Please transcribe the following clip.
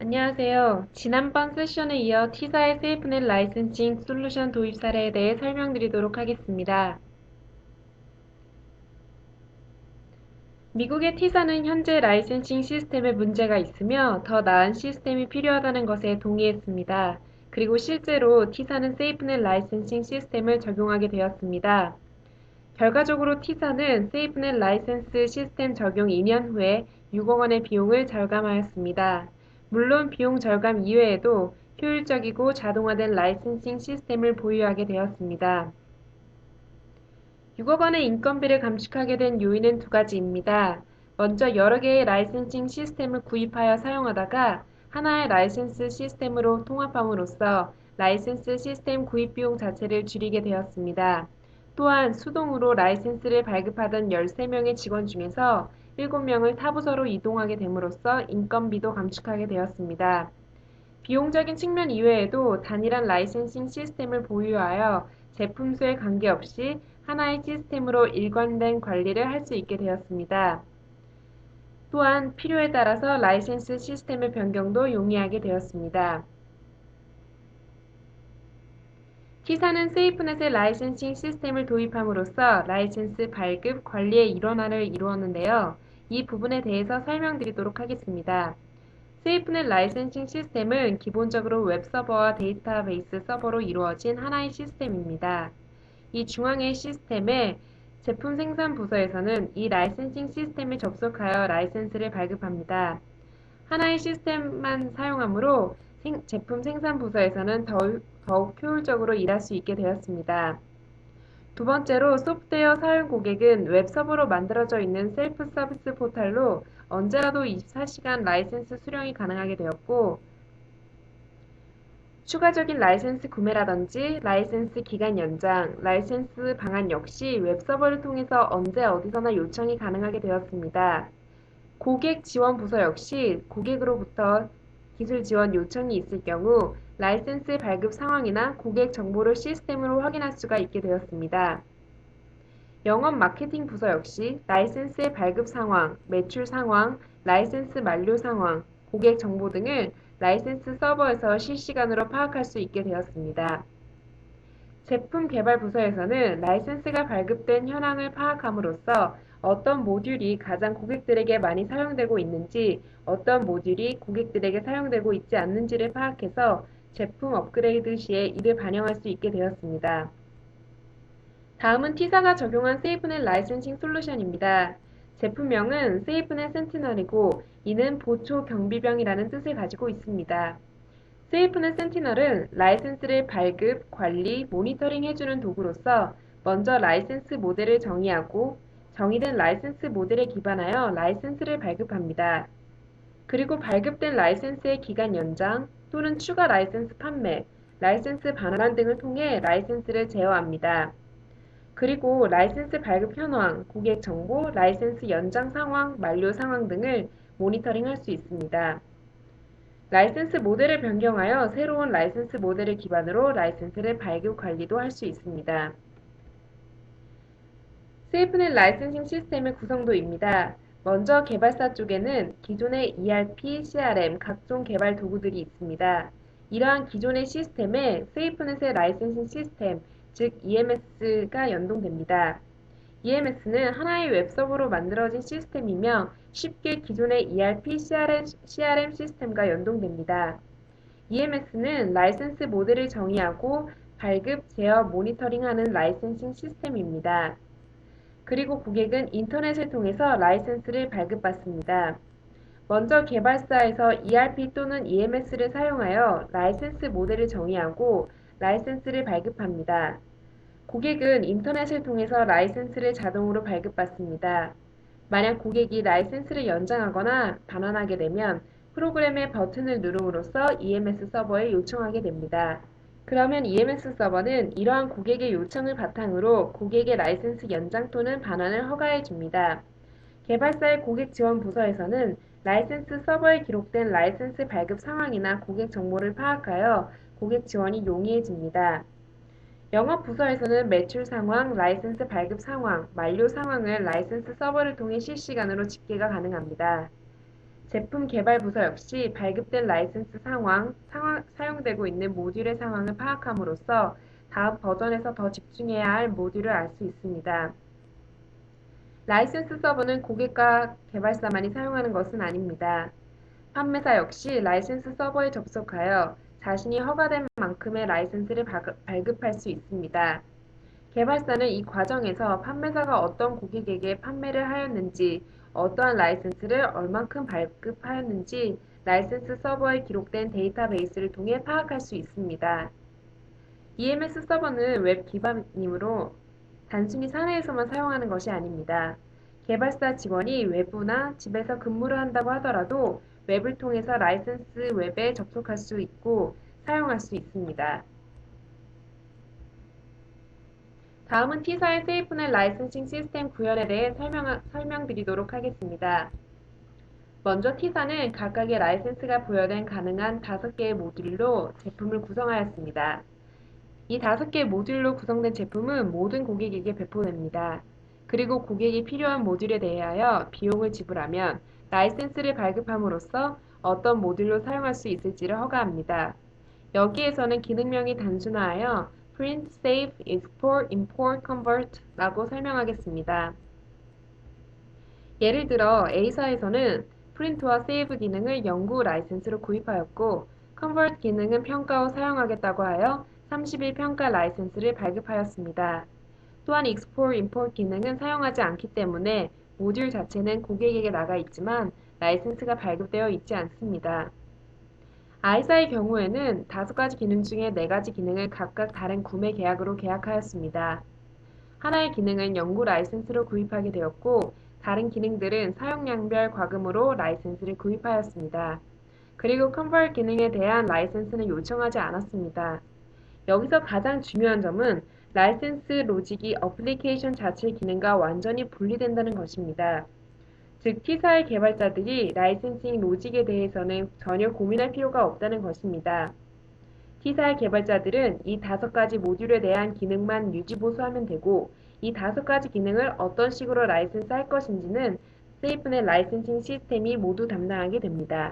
안녕하세요. 지난번 세션에 이어 T사의 세이프넷 라이센싱 솔루션 도입 사례에 대해 설명드리도록 하겠습니다. 미국의 T사는 현재 라이센싱 시스템에 문제가 있으며 더 나은 시스템이 필요하다는 것에 동의했습니다. 그리고 실제로 T사는 세이프넷 라이센싱 시스템을 적용하게 되었습니다. 결과적으로 T사는 세이프넷 라이센스 시스템 적용 2년 후에 6억 원의 비용을 절감하였습니다. 물론 비용 절감 이외에도 효율적이고 자동화된 라이센싱 시스템을 보유하게 되었습니다. 6억 원의 인건비를 감축하게 된 요인은 두 가지입니다. 먼저 여러 개의 라이센싱 시스템을 구입하여 사용하다가 하나의 라이센스 시스템으로 통합함으로써 라이센스 시스템 구입 비용 자체를 줄이게 되었습니다. 또한 수동으로 라이센스를 발급하던 13명의 직원 중에서 7명을 타부서로 이동하게 됨으로써 인건비도 감축하게 되었습니다. 비용적인 측면 이외에도 단일한 라이센싱 시스템을 보유하여 제품 수에 관계없이 하나의 시스템으로 일관된 관리를 할 수 있게 되었습니다. 또한 필요에 따라서 라이센스 시스템의 변경도 용이하게 되었습니다. T사는 세이프넷의 라이센싱 시스템을 도입함으로써 라이센스 발급 관리의 일원화를 이루었는데요. 이 부분에 대해서 설명드리도록 하겠습니다. 세이프넷 라이센싱 시스템은 기본적으로 웹서버와 데이터베이스 서버로 이루어진 하나의 시스템입니다. 이 중앙의 시스템의 제품 생산 부서에서는 이 라이센싱 시스템에 접속하여 라이센스를 발급합니다. 하나의 시스템만 사용하므로 제품 생산 부서에서는 더욱 효율적으로 일할 수 있게 되었습니다. 두 번째로 소프트웨어 사용 고객은 웹서버로 만들어져 있는 셀프 서비스 포털로 언제라도 24시간 라이센스 수령이 가능하게 되었고, 추가적인 라이센스 구매라든지 라이센스 기간 연장, 라이센스 방안 역시 웹서버를 통해서 언제 어디서나 요청이 가능하게 되었습니다. 고객 지원 부서 역시 고객으로부터 기술 지원 요청이 있을 경우 라이센스 발급 상황이나 고객 정보를 시스템으로 확인할 수가 있게 되었습니다. 영업 마케팅 부서 역시 라이센스의 발급 상황, 매출 상황, 라이센스 만료 상황, 고객 정보 등을 라이센스 서버에서 실시간으로 파악할 수 있게 되었습니다. 제품 개발 부서에서는 라이센스가 발급된 현황을 파악함으로써 어떤 모듈이 가장 고객들에게 많이 사용되고 있는지, 어떤 모듈이 고객들에게 사용되고 있지 않는지를 파악해서 제품 업그레이드 시에 이를 반영할 수 있게 되었습니다. 다음은 T사가 적용한 세이프넷 라이센싱 솔루션입니다. 제품명은 세이프넷 센티널이고 이는 보초 경비병이라는 뜻을 가지고 있습니다. 세이프넷 센티널은 라이센스를 발급, 관리, 모니터링 해주는 도구로서 먼저 라이센스 모델을 정의하고 정의된 라이센스 모델에 기반하여 라이센스를 발급합니다. 그리고 발급된 라이센스의 기간 연장 또는 추가 라이센스 판매, 라이센스 반환 등을 통해 라이센스를 제어합니다. 그리고 라이센스 발급 현황, 고객 정보, 라이센스 연장 상황, 만료 상황 등을 모니터링할 수 있습니다. 라이센스 모델을 변경하여 새로운 라이센스 모델을 기반으로 라이센스를 발급 관리도 할 수 있습니다. 세이프넷 라이센싱 시스템의 구성도입니다. 먼저 개발사 쪽에는 기존의 ERP, CRM, 각종 개발 도구들이 있습니다. 이러한 기존의 시스템에 세이프넷의 라이센싱 시스템, 즉 EMS가 연동됩니다. EMS는 하나의 웹서버로 만들어진 시스템이며 쉽게 기존의 ERP, CRM 시스템과 연동됩니다. EMS는 라이센스 모델을 정의하고 발급, 제어, 모니터링하는 라이센싱 시스템입니다. 그리고 고객은 인터넷을 통해서 라이센스를 발급받습니다. 먼저 개발사에서 ERP 또는 EMS를 사용하여 라이센스 모델을 정의하고 라이센스를 발급합니다. 고객은 인터넷을 통해서 라이센스를 자동으로 발급받습니다. 만약 고객이 라이센스를 연장하거나 반환하게 되면 프로그램의 버튼을 누름으로써 EMS 서버에 요청하게 됩니다. 그러면 EMS 서버는 이러한 고객의 요청을 바탕으로 고객의 라이센스 연장 또는 반환을 허가해 줍니다. 개발사의 고객 지원 부서에서는 라이센스 서버에 기록된 라이센스 발급 상황이나 고객 정보를 파악하여 고객 지원이 용이해집니다. 영업 부서에서는 매출 상황, 라이센스 발급 상황, 만료 상황을 라이센스 서버를 통해 실시간으로 집계가 가능합니다. 제품 개발 부서 역시 발급된 라이센스 사용되고 있는 모듈의 상황을 파악함으로써 다음 버전에서 더 집중해야 할 모듈을 알 수 있습니다. 라이센스 서버는 고객과 개발사만이 사용하는 것은 아닙니다. 판매사 역시 라이센스 서버에 접속하여 자신이 허가된 만큼의 라이센스를 발급할 수 있습니다. 개발사는 이 과정에서 판매사가 어떤 고객에게 판매를 하였는지, 어떠한 라이센스를 얼만큼 발급하였는지 라이센스 서버에 기록된 데이터베이스를 통해 파악할 수 있습니다. EMS 서버는 웹 기반이므로 단순히 사내에서만 사용하는 것이 아닙니다. 개발사 직원이 외부나 집에서 근무를 한다고 하더라도 웹을 통해서 라이센스 웹에 접속할 수 있고 사용할 수 있습니다. 다음은 T사의 세이프넷 라이센싱 시스템 구현에 대해 설명드리도록 하겠습니다. 먼저 T사는 각각의 라이센스가 부여된 가능한 5개의 모듈로 제품을 구성하였습니다. 이 5개의 모듈로 구성된 제품은 모든 고객에게 배포됩니다. 그리고 고객이 필요한 모듈에 대하여 비용을 지불하면 라이센스를 발급함으로써 어떤 모듈로 사용할 수 있을지를 허가합니다. 여기에서는 기능명이 단순화하여 print, save, export, import, convert 라고 설명하겠습니다. 예를 들어 A사에서는 print와 save 기능을 연구 라이센스로 구입하였고 convert 기능은 평가 후 사용하겠다고 하여 30일 평가 라이센스를 발급하였습니다. 또한 export, import 기능은 사용하지 않기 때문에 모듈 자체는 고객에게 나가 있지만 라이센스가 발급되어 있지 않습니다. I사의 경우에는 5가지 기능 중에 4가지 기능을 각각 다른 구매 계약으로 계약하였습니다. 하나의 기능은 연구 라이센스로 구입하게 되었고 다른 기능들은 사용량별 과금으로 라이센스를 구입하였습니다. 그리고 컨버트 기능에 대한 라이센스는 요청하지 않았습니다. 여기서 가장 중요한 점은 라이센스 로직이 어플리케이션 자체의 기능과 완전히 분리된다는 것입니다. 즉, T사의 개발자들이 라이센싱 로직에 대해서는 전혀 고민할 필요가 없다는 것입니다. T사의 개발자들은 이 5가지 모듈에 대한 기능만 유지보수하면 되고 이 5가지 기능을 어떤 식으로 라이센스 할 것인지는 세이프넷 라이센싱 시스템이 모두 담당하게 됩니다.